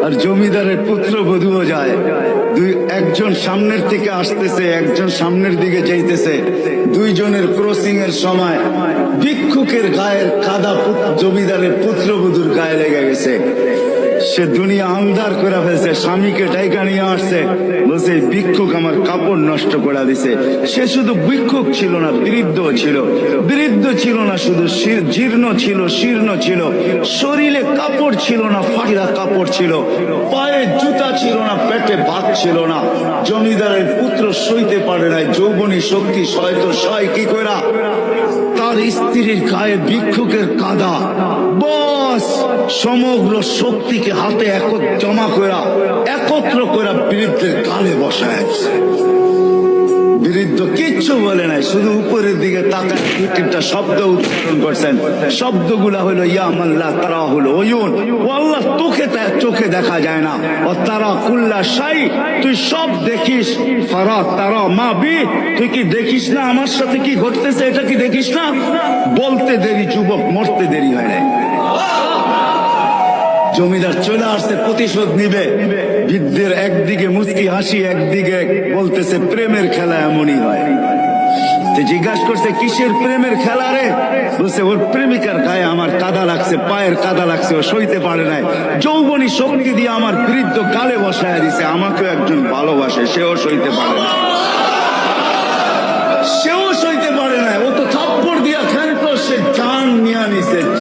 আর জমিদারের পুত্র বধূও যায়। একজন সামনের থেকে আসতেছে, একজন সামনের দিকে যাইতেছে। দুইজনের ক্রসিং এর সময় ভিক্ষুকের গায়ের কাদা জমিদারের পুত্র বধূর গায়ে লেগে গেছে। সে দুনিয়া আন্ধার করে ফেলছে, স্বামীকে ডাইকা নিয়ে আসছে, বলছে ভিক্ষুক আমার কাপড় নষ্ট করে দিছে। সে শুধু ভিক্ষুক ছিল না, বৃদ্ধ ছিল। বৃদ্ধ ছিল না শুধু, জীর্ণ ছিল, শীর্ণ ছিল, শরীরে কাপড় ছিল না, ফাটিরা কাপড় ছিল, পায়ে জুতা ছিল না, পেটে ভাত ছিল না। জমিদারের পুত্র সইতে পারে নাই, যৌবনী শক্তি সয়তো সয় কি করা, তার স্ত্রীর গায়ে ভিক্ষুকের কাদা, বস সমগ্র শক্তিকে হাতে জমা করা, একত্র করা বৃদ্ধের গালে বসায়। বৃদ্ধ কিচ্ছু বলে নাই, শুধু উপরের দিকে তাকায় তিনটা শব্দ উচ্চারণ করছেন। শব্দগুলা হলো ইয়া মাল্লাহ তারা হলো ওয়ুন, ও আল্লাহ তোকে চোখে দেখা যায় না, ও তারা কুল্লা শাই তুই সব দেখিস, ফারা তারা মা বি তুই কি দেখিস না আমার সাথে কি ঘটতেছে, এটা কি দেখিস না? বলতে দেরি যুবক, মরতে দেরি হয় না। জমিদার চলে আসছে, প্রতিশোধ নিবে। বৃদ্ধের একদিকে মুচকি হাসি, একদিকে বলতেছে প্রেমের খেলা এমনই হয়। জিজ্ঞাসা করছে কিসের প্রেমের খেলা রে? বলছে ওর প্রেমিকার গায়ে আমার কাদা লাগছে, পায়ের কাদা লাগছে, ও সইতে পারে নাই, যৌবনী শক্তি দিয়ে আমার বৃদ্ধ গালে বসায় দিছে। আমাকেও একজন ভালোবাসে, সেও সইতে পারে না, সেও